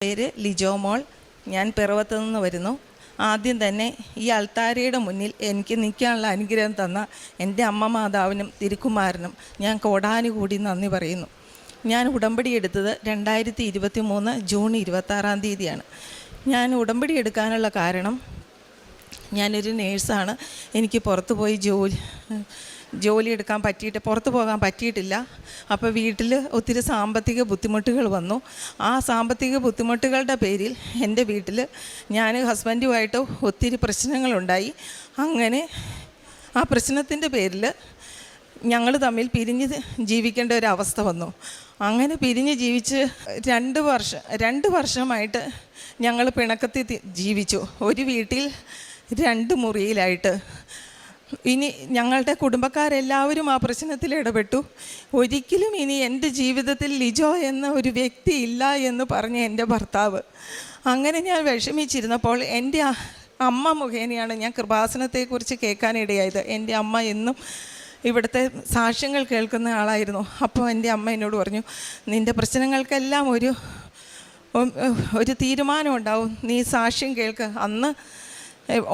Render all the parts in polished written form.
പേര് ലിജോ മോൾ. ഞാൻ പിറവത്ത് നിന്ന് വരുന്നു. ആദ്യം തന്നെ ഈ അൾത്താരയുടെ മുന്നിൽ എനിക്ക് നിൽക്കാനുള്ള അനുഗ്രഹം തന്ന എൻ്റെ അമ്മ മാതാവിനും തിരുക്കുമാരനും ഞാൻ കോടാനുകൂടി നന്ദി പറയുന്നു. ഞാൻ ഉടമ്പടി എടുത്തത് 2023 ജൂൺ 26 തീയതിയാണ്. ഞാൻ ഉടമ്പടി എടുക്കാനുള്ള കാരണം, ഞാനൊരു നേഴ്സാണ്. എനിക്ക് പുറത്ത് പോയി ജോലി എടുക്കാൻ പുറത്ത് പോകാൻ പറ്റിയിട്ടില്ല. അപ്പോൾ വീട്ടിൽ ഒത്തിരി സാമ്പത്തിക ബുദ്ധിമുട്ടുകൾ വന്നു. ആ സാമ്പത്തിക ബുദ്ധിമുട്ടുകളുടെ പേരിൽ എൻ്റെ വീട്ടിൽ ഞാൻ ഹസ്ബൻഡുമായിട്ട് ഒത്തിരി പ്രശ്നങ്ങളുണ്ടായി. അങ്ങനെ ആ പ്രശ്നത്തിൻ്റെ പേരിൽ ഞങ്ങൾ തമ്മിൽ പിരിഞ്ഞ് ജീവിക്കേണ്ട ഒരു അവസ്ഥ വന്നു. അങ്ങനെ പിരിഞ്ഞ് ജീവിച്ച് 2 വർഷമായിട്ട് ഞങ്ങൾ പിണക്കത്തിൽ ജീവിച്ചു. ഒരു വീട്ടിൽ 2 മുറിയിലായിട്ട്. ഇനി ഞങ്ങളുടെ കുടുംബക്കാരെല്ലാവരും ആ പ്രശ്നത്തിൽ ഇടപെട്ടു. ഒരിക്കലും ഇനി എൻ്റെ ജീവിതത്തിൽ ലിജോ എന്ന ഒരു വ്യക്തി ഇല്ല എന്ന് പറഞ്ഞ എൻ്റെ ഭർത്താവ്. അങ്ങനെ ഞാൻ വിഷമിച്ചിരുന്നപ്പോൾ എൻ്റെ അമ്മ മുഖേനയാണ് ഞാൻ കൃപാസനത്തെക്കുറിച്ച് കേൾക്കാനിടയായത്. എൻ്റെ അമ്മ എന്നും ഇവിടുത്തെ സാക്ഷ്യങ്ങൾ കേൾക്കുന്ന ആളായിരുന്നു. അപ്പോൾ എൻ്റെ അമ്മ എന്നോട് പറഞ്ഞു, നിൻ്റെ പ്രശ്നങ്ങൾക്കെല്ലാം ഒരു തീരുമാനം ഉണ്ടാവും, നീ സാക്ഷ്യം കേൾക്ക്. അന്ന്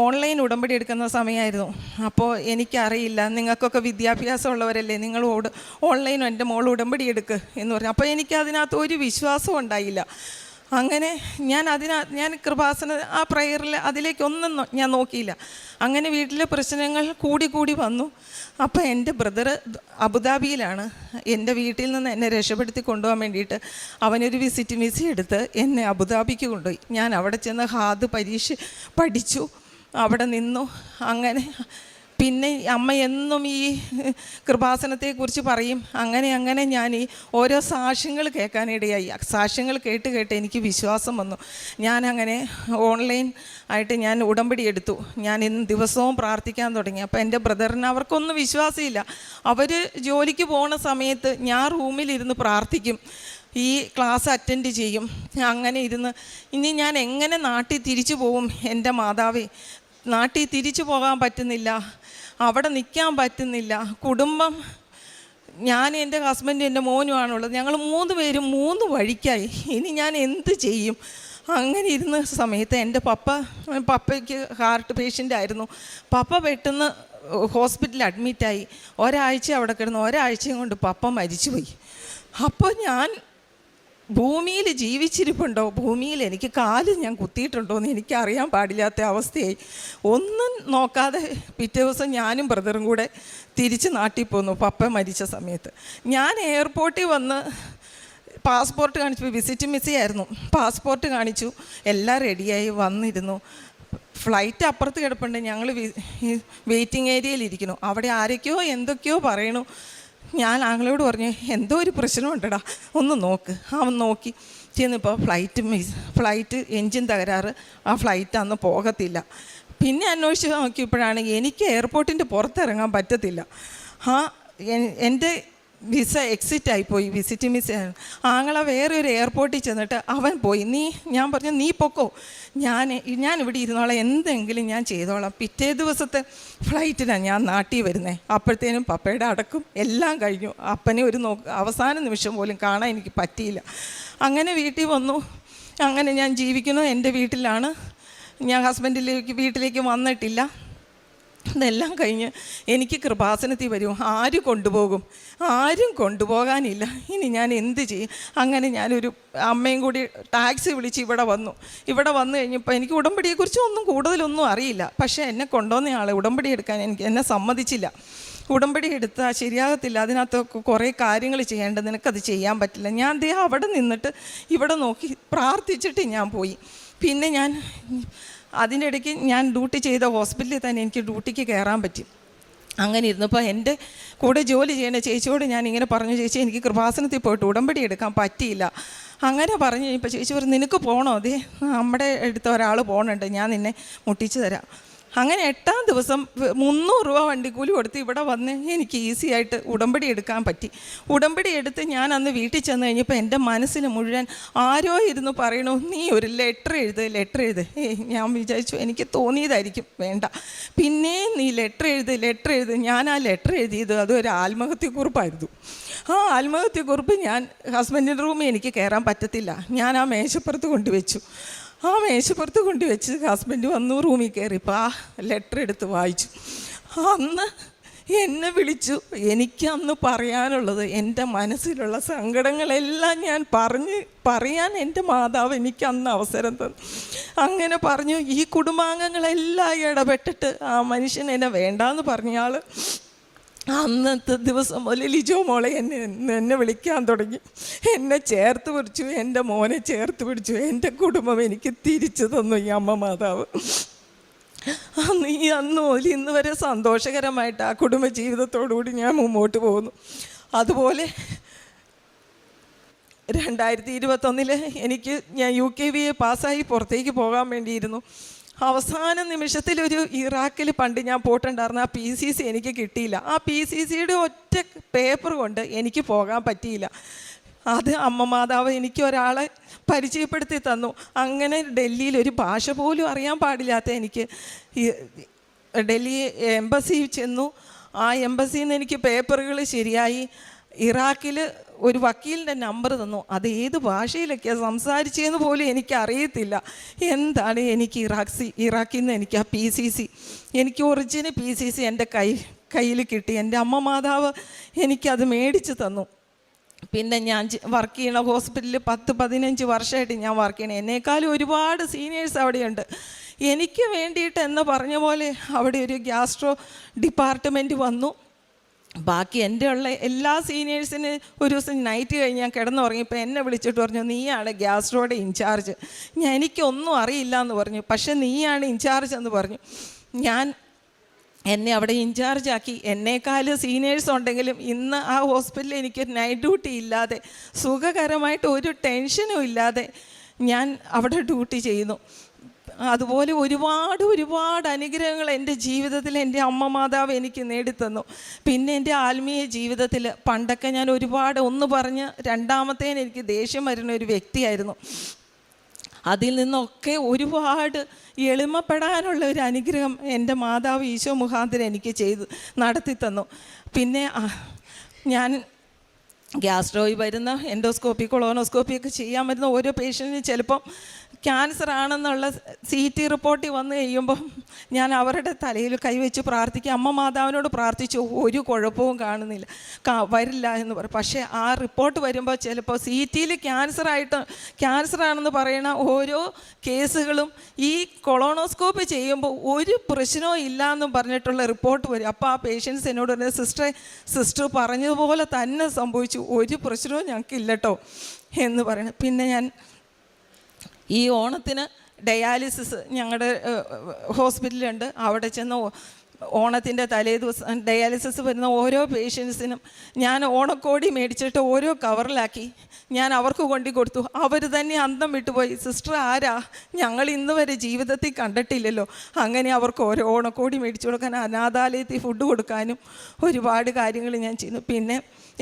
ഓൺലൈൻ ഉടമ്പടി എടുക്കുന്ന സമയമായിരുന്നു. അപ്പോൾ എനിക്കറിയില്ല, നിങ്ങൾക്കൊക്കെ വിദ്യാഭ്യാസമുള്ളവരല്ലേ, നിങ്ങൾ ഓൺലൈൻ എൻ്റെ മോൾ ഉടമ്പടി എടുക്ക് എന്ന് പറഞ്ഞു. അപ്പോൾ എനിക്കതിനകത്ത് ഒരു വിശ്വാസം ഉണ്ടായില്ല. അങ്ങനെ ഞാൻ കൃപാസന ആ പ്രയറിൽ അതിലേക്കൊന്നും ഞാൻ നോക്കിയില്ല. അങ്ങനെ വീട്ടിലെ പ്രശ്നങ്ങൾ കൂടി വന്നു. അപ്പോൾ എൻ്റെ ബ്രദർ അബുദാബിയിലാണ്. എൻ്റെ വീട്ടിൽ നിന്ന് എന്നെ രക്ഷപ്പെടുത്തി കൊണ്ടുപോകാൻ വേണ്ടിയിട്ട് അവനൊരു വിസിറ്റ് വിസ എടുത്ത് എന്നെ അബുദാബിക്ക് കൊണ്ടുപോയി. ഞാൻ അവിടെ ചെന്ന് ഹാദ് പരീക്ഷ പഠിച്ചു, അവിടെ നിന്നു. അങ്ങനെ പിന്നെ അമ്മ എന്നും ഈ കൃപാസനത്തെക്കുറിച്ച് പറയും. അങ്ങനെ ഞാൻ ഈ ഓരോ സാക്ഷ്യങ്ങൾ കേൾക്കാനിടയായി. സാക്ഷ്യങ്ങൾ കേട്ട് എനിക്ക് വിശ്വാസം വന്നു. ഞാനങ്ങനെ ഓൺലൈൻ ആയിട്ട് ഞാൻ ഉടമ്പടി എടുത്തു. ഞാൻ ഇന്ന് ദിവസവും പ്രാർത്ഥിക്കാൻ തുടങ്ങി. അപ്പോൾ എൻ്റെ ബ്രദറിന് അവർക്കൊന്നും വിശ്വാസമില്ല. അവർ ജോലിക്ക് പോകുന്ന സമയത്ത് ഞാൻ റൂമിലിരുന്ന് പ്രാർത്ഥിക്കും, ഈ ക്ലാസ് അറ്റൻഡ് ചെയ്യും. അങ്ങനെ ഇരുന്ന് ഇനി ഞാൻ എങ്ങനെ നാട്ടിൽ തിരിച്ചു പോകും? എൻ്റെ മാതാവേ, നാട്ടിൽ തിരിച്ചു പോകാൻ പറ്റുന്നില്ല, അവിടെ നിൽക്കാൻ പറ്റുന്നില്ല. കുടുംബം, ഞാൻ എൻ്റെ ഹസ്ബൻഡും എൻ്റെ മോനുമാണുള്ളത്. ഞങ്ങൾ 3 പേരും 3 വഴിക്കായി. ഇനി ഞാൻ എന്ത് ചെയ്യും? അങ്ങനെ ഇരുന്ന സമയത്ത് എൻ്റെ പപ്പയ്ക്ക് ഹാർട്ട് പേഷ്യൻ്റ് ആയിരുന്നു. പപ്പ പെട്ടെന്ന് ഹോസ്പിറ്റലിൽ അഡ്മിറ്റായി. ഒരാഴ്ച അവിടെ കിടന്നു. ഒരാഴ്ചയും കൊണ്ട് പപ്പ മരിച്ചുപോയി. അപ്പോൾ ഞാൻ ഭൂമിയിൽ ജീവിച്ചിരിപ്പുണ്ടോ, ഭൂമിയിൽ എനിക്ക് കാല് ഞാൻ കുത്തിയിട്ടുണ്ടോ എന്ന് എനിക്കറിയാൻ പാടില്ലാത്ത അവസ്ഥയായി. ഒന്നും നോക്കാതെ പിറ്റേ ദിവസം ഞാനും ബ്രദറും കൂടെ തിരിച്ച് നാട്ടിൽ പോന്നു. പപ്പ മരിച്ച സമയത്ത് ഞാൻ എയർപോർട്ടിൽ വന്ന് പാസ്പോർട്ട് കാണിച്ചു. വിസിറ്റ് മിസ്സിയായിരുന്നു. പാസ്പോർട്ട് കാണിച്ചു, എല്ലാം റെഡിയായി വന്നിരുന്നു. ഫ്ലൈറ്റ് അപ്പുറത്ത് കിടപ്പുണ്ട്. ഞങ്ങൾ വെയിറ്റിംഗ് ഏരിയയിലിരിക്കുന്നു. അവിടെ ആരൊക്കെയോ എന്തൊക്കെയോ പറയണു. ഞാൻ ആങ്ങളോട് പറഞ്ഞു, എന്തോ ഒരു പ്രശ്നമുണ്ടടാ, ഒന്ന് നോക്ക്. അവൻ നോക്കി ചെന്നിപ്പോൾ ഫ്ലൈറ്റ് എൻജിൻ തകരാറ്, ആ ഫ്ലൈറ്റ് അന്ന് പോകത്തില്ല. പിന്നെ അന്വേഷിച്ച് നോക്കിയപ്പോഴാണ് എനിക്ക് എയർപോർട്ടിൻ്റെ പുറത്തിറങ്ങാൻ പറ്റത്തില്ല. എൻ്റെ വിസ എക്സിറ്റ് ആയിപ്പോയി, വിസിറ്റ് മിസ്. ആങ്ങളെ വേറെ ഒരു എയർപോർട്ടിൽ ചെന്നിട്ട് അവൻ പോയി. ഞാൻ പറഞ്ഞു, നീ പൊക്കോ, ഞാൻ ഇവിടെ ഇരുന്നോളാം, എന്തെങ്കിലും ഞാൻ ചെയ്തോളാം. പിറ്റേ ദിവസത്തെ ഫ്ലൈറ്റിനാണ് ഞാൻ നാട്ടിൽ വരുന്നത്. അപ്പോഴത്തേനും പപ്പയുടെ അടക്കം എല്ലാം കഴിഞ്ഞു. അപ്പനെ അവസാന നിമിഷം പോലും കാണാൻ എനിക്ക് പറ്റിയില്ല. അങ്ങനെ വീട്ടിൽ വന്നു. അങ്ങനെ ഞാൻ ജീവിക്കുന്നു. എൻ്റെ വീട്ടിലാണ്. ഞാൻ വീട്ടിലേക്ക് വന്നിട്ടില്ല. ഇതെല്ലാം കഴിഞ്ഞ് എനിക്ക് കൃപാസനത്തിൽ വരും. ആര് കൊണ്ടുപോകും? ആരും കൊണ്ടുപോകാനില്ല. ഇനി ഞാൻ എന്ത് ചെയ്യും? അങ്ങനെ ഞാനൊരു അമ്മയും കൂടി ടാക്സി വിളിച്ച് ഇവിടെ വന്നു കഴിഞ്ഞപ്പോൾ എനിക്ക് ഉടമ്പടിയെക്കുറിച്ച് കൂടുതലൊന്നും അറിയില്ല. പക്ഷേ എന്നെ കൊണ്ടുവന്ന ആളെ ഉടമ്പടി എടുക്കാൻ എന്നെ സമ്മതിച്ചില്ല. ഉടമ്പടി എടുത്താൽ ശരിയാകത്തില്ല, അതിനകത്തൊക്കെ കുറേ കാര്യങ്ങൾ ചെയ്യേണ്ടത്, നിനക്കത് ചെയ്യാൻ പറ്റില്ല. ഞാൻ അവിടെ നിന്നിട്ട് ഇവിടെ നോക്കി പ്രാർത്ഥിച്ചിട്ട് ഞാൻ പോയി. പിന്നെ അതിൻ്റെ ഇടയ്ക്ക് ഞാൻ ഡ്യൂട്ടി ചെയ്ത ഹോസ്പിറ്റലിൽ തന്നെ എനിക്ക് ഡ്യൂട്ടിക്ക് കയറാൻ പറ്റി. അങ്ങനെ ഇരുന്നപ്പോൾ എൻ്റെ കൂടെ ജോലി ചെയ്യുന്ന ചേച്ചിയോട് ഞാൻ ഇങ്ങനെ പറഞ്ഞു, ചേച്ചി എനിക്ക് കൃപാസനത്തിൽ പോയിട്ട് ഉടമ്പടി എടുക്കാൻ പറ്റിയില്ല. അങ്ങനെ പറഞ്ഞു കഴിഞ്ഞപ്പോൾ ചേച്ചി പറഞ്ഞു, നിനക്ക് പോകണോ? അതെ, നമ്മുടെ അടുത്ത ഒരാൾ പോകണുണ്ട്, ഞാൻ നിന്നെ മുട്ടിച്ച് തരാം. അങ്ങനെ 8ാം ദിവസം 300 രൂപ വണ്ടിക്കൂലി കൊടുത്ത് ഇവിടെ വന്ന് എനിക്ക് ഈസി ആയിട്ട് ഉടമ്പടി എടുക്കാൻ പറ്റി. ഉടമ്പടി എടുത്ത് ഞാൻ അന്ന് വീട്ടിൽ ചെന്ന് കഴിഞ്ഞപ്പോൾ എൻ്റെ മനസ്സിൽ മുഴുവൻ ആരോ ഇരുന്ന് പറയണു, നീ ഒരു ലെറ്റർ എഴുത്. ഞാൻ വിചാരിച്ചു എനിക്ക് തോന്നിയതായിരിക്കും, വേണ്ട. പിന്നെ നീ ലെറ്റർ എഴുത്. ഞാൻ ആ ലെറ്റർ എഴുതിയത് അതൊരു ആത്മഹത്യക്കുറിപ്പായിരുന്നു. ആ ആത്മഹത്യക്കുറിപ്പ് ഞാൻ ഹസ്ബൻഡിൻ്റെ റൂമിൽ എനിക്ക് കയറാൻ പറ്റത്തില്ല, ഞാൻ ആ മേശപ്പുറത്ത് കൊണ്ടുവച്ചു. ആ മേശപ്പുറത്ത് കൊണ്ടുവച്ച് ഹസ്ബൻഡ് വന്നു റൂമിൽ കയറിയപ്പോൾ ആ ലെറ്റർ എടുത്ത് വായിച്ചു. അന്ന് എന്നെ വിളിച്ചു. എനിക്ക് അന്ന് പറയാനുള്ളത്, എൻ്റെ മനസ്സിലുള്ള സങ്കടങ്ങളെല്ലാം ഞാൻ പറയാൻ എൻ്റെ മാതാവ് എനിക്ക് അന്ന് അവസരം തന്നു. അങ്ങനെ പറഞ്ഞു. ഈ കുടുംബാംഗങ്ങളെല്ലാം ഇടപെട്ടിട്ട് ആ മനുഷ്യൻ എന്നെ വേണ്ടാന്ന് പറഞ്ഞയാൾ അന്നത്തെ ദിവസം മുതൽ ലിജോ മോളെ എന്നെ വിളിക്കാൻ തുടങ്ങി. എന്നെ ചേർത്ത് പിടിച്ചു, എൻ്റെ മോനെ ചേർത്ത് പിടിച്ചു. എൻ്റെ കുടുംബം എനിക്ക് തിരിച്ചു തന്നു ഈ അമ്മ മാതാവ്. അന്ന് മുതൽ ഇന്ന് വരെ സന്തോഷകരമായിട്ട് ആ കുടുംബ ജീവിതത്തോടുകൂടി ഞാൻ മുമ്പോട്ട് പോകുന്നു. അതുപോലെ 2021 ഞാൻ UKVA പാസ്സായി പുറത്തേക്ക് പോകാൻ വേണ്ടിയിരുന്നു. അവസാന നിമിഷത്തിലൊരു ഇറാഖിൽ പണ്ട് ഞാൻ പോയിട്ടുണ്ടായിരുന്നു. ആ PCC എനിക്ക് കിട്ടിയില്ല. ആ PCCയുടെ ഒറ്റ പേപ്പർ കൊണ്ട് എനിക്ക് പോകാൻ പറ്റിയില്ല. അത് അമ്മ മാതാവ് എനിക്ക് ഒരാളെ പരിചയപ്പെടുത്തി തന്നു. അങ്ങനെ ഡൽഹിയിൽ ഒരു ഭാഷ പോലും അറിയാൻ പാടില്ലാത്ത എനിക്ക് ഡൽഹി എംബസി ചെന്നു. ആ എംബസിയിൽ നിന്ന് എനിക്ക് പേപ്പറുകൾ ശരിയായി. ഇറാഖിൽ ഒരു വക്കീലിൻ്റെ നമ്പർ തന്നു. അത് ഏത് ഭാഷയിലൊക്കെയാണ് സംസാരിച്ചതെന്ന് പോലും എനിക്കറിയത്തില്ല. എന്താണ് എനിക്ക് ഇറാഖിൽ നിന്ന് എനിക്ക് ആ PCC, എനിക്ക് ഒറിജിനൽ PCC എൻ്റെ കയ്യിൽ കിട്ടി. എൻ്റെ അമ്മ മാതാവ് എനിക്കത് മേടിച്ച് തന്നു. പിന്നെ ഞാൻ വർക്ക് ചെയ്യണ ഹോസ്പിറ്റലിൽ 10-15 വർഷമായിട്ട് ഞാൻ വർക്ക് ചെയ്യണം. എന്നേക്കാളും ഒരുപാട് സീനിയേഴ്സ് അവിടെയുണ്ട്. എനിക്ക് വേണ്ടിയിട്ട് എന്ന് പറഞ്ഞ പോലെ അവിടെ ഒരു ഗ്യാസ്ട്രോ ഡിപ്പാർട്ട്മെൻറ്റ് വന്നു. ബാക്കി എൻ്റെ ഉള്ള എല്ലാ സീനിയേഴ്സിന് ഒരു ദിവസം നൈറ്റ് കഴിഞ്ഞ് ഞാൻ കിടന്നുറങ്ങിയപ്പോൾ എന്നെ വിളിച്ചിട്ട് പറഞ്ഞു, നീയാണ് ഗ്യാസ്ട്രോയുടെ ഇൻചാർജ്. എനിക്കൊന്നും അറിയില്ല എന്ന് പറഞ്ഞു. പക്ഷെ നീയാണ് ഇൻചാർജ് എന്ന് പറഞ്ഞു. എന്നെ അവിടെ ഇൻചാർജാക്കി. എന്നേക്കാൾ സീനിയേഴ്സ് ഉണ്ടെങ്കിലും ഇന്ന് ആ ഹോസ്പിറ്റലിൽ എനിക്ക് നൈറ്റ് ഡ്യൂട്ടി ഇല്ലാതെ സുഖകരമായിട്ട് ഒരു ടെൻഷനും ഇല്ലാതെ ഞാൻ അവിടെ ഡ്യൂട്ടി ചെയ്യുന്നു. അതുപോലെ ഒരുപാട് അനുഗ്രഹങ്ങൾ എൻ്റെ ജീവിതത്തിൽ എൻ്റെ അമ്മ മാതാവ് എനിക്ക് നേടിത്തന്നു. പിന്നെ എൻ്റെ ആത്മീയ ജീവിതത്തിൽ പണ്ടൊക്കെ ഞാൻ ഒന്ന് പറഞ്ഞ് രണ്ടാമത്തേന് എനിക്ക് ദേഷ്യം വരുന്ന ഒരു വ്യക്തിയായിരുന്നു. അതിൽ നിന്നൊക്കെ ഒരുപാട് എളിമപ്പെടാനുള്ള ഒരു അനുഗ്രഹം എൻ്റെ മാതാവ് ഈശോ മുഖാന്തരം എനിക്ക് നടത്തി തന്നു. പിന്നെ ഞാൻ ഗ്യാസ്ട്രോയിൽ വരുന്ന എൻഡോസ്കോപ്പി, കൊളോണോസ്കോപ്പിയൊക്കെ ചെയ്യാൻ വരുന്ന ഓരോ പേഷ്യൻറ്റിനും ചിലപ്പം ക്യാൻസർ ആണെന്നുള്ള CT റിപ്പോർട്ടിൽ വന്നു കഴിയുമ്പം ഞാൻ അവരുടെ തലയിൽ കൈവച്ച് പ്രാർത്ഥിക്കുക. അമ്മ മാതാവിനോട് പ്രാർത്ഥിച്ചു, ഒരു കുഴപ്പവും കാണുന്നില്ല, വരില്ല എന്ന് പറയും. പക്ഷേ ആ റിപ്പോർട്ട് വരുമ്പോൾ ചിലപ്പോൾ CTയിൽ ക്യാൻസർ ആണെന്ന് പറയണ ഓരോ കേസുകളും ഈ കൊളോണോസ്കോപ്പി ചെയ്യുമ്പോൾ ഒരു പ്രശ്നവും ഇല്ല എന്നും പറഞ്ഞിട്ടുള്ള റിപ്പോർട്ട് വരും. അപ്പോൾ ആ പേഷ്യൻസ് എന്നോട് പറഞ്ഞ സിസ്റ്റർ പറഞ്ഞതുപോലെ തന്നെ സംഭവിച്ചു, ഒരു പ്രശ്നവും ഞങ്ങൾക്കില്ല കേട്ടോ എന്ന് പറയണം. പിന്നെ ഞാൻ ഈ ഓണത്തിന് ഡയാലിസിസ് ഞങ്ങളുടെ ഹോസ്പിറ്റലുണ്ട്. അവിടെ ചെന്ന് ഓണത്തിൻ്റെ തലേ ദിവസം ഡയാലിസിസ് വരുന്ന ഓരോ പേഷ്യൻസിനും ഞാൻ ഓണക്കോടി മേടിച്ചിട്ട് ഓരോ കവറിലാക്കി ഞാൻ അവർക്ക് കൊണ്ടു കൊടുത്തു. അവർ തന്നെ അന്തം വിട്ടുപോയി, സിസ്റ്റർ ആരാ, ഞങ്ങൾ ഇന്ന് വരെ ജീവിതത്തിൽ കണ്ടിട്ടില്ലല്ലോ. അങ്ങനെ അവർക്ക് ഓരോ ഓണക്കോടി മേടിച്ചു കൊടുക്കാൻ, അനാഥാലയത്തിൽ ഫുഡ് കൊടുക്കാനും ഒരുപാട് കാര്യങ്ങൾ ഞാൻ ചെയ്യുന്നു. പിന്നെ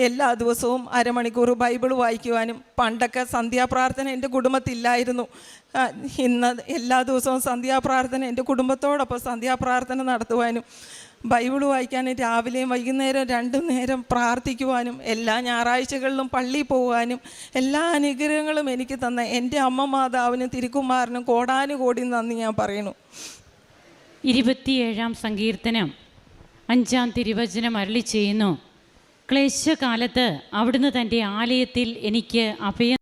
എല്ലാ ദിവസവും അരമണിക്കൂർ ബൈബിൾ വായിക്കുവാനും, പണ്ടൊക്കെ സന്ധ്യാപ്രാർത്ഥന എൻ്റെ കുടുംബത്തില്ലായിരുന്നു. ഇന്ന് എല്ലാ ദിവസവും സന്ധ്യാപ്രാർത്ഥന എൻ്റെ കുടുംബത്തോടൊപ്പം സന്ധ്യാപ്രാർത്ഥന നടത്തുവാനും, ബൈബിൾ വായിക്കാനും, രാവിലെയും വൈകുന്നേരം 2 നേരം പ്രാർത്ഥിക്കുവാനും, എല്ലാ ഞായറാഴ്ചകളിലും പള്ളിയിൽ പോകുവാനും എല്ലാ അനുഗ്രഹങ്ങളും എനിക്ക് തന്ന എൻ്റെ അമ്മ മാതാവിനും തിരുക്കുമാരനും കോടാനുകോടി നന്ദി ഞാൻ പറയുന്നു. 27-ാം സങ്കീർത്തനം 5-ാം തിരുവചനം അരുളി ചെയ്യുന്നു, ക്ലേശകാലത്ത് അവിടുന്ന് തൻ്റെ ആലയത്തിൽ എനിക്ക് അഭയം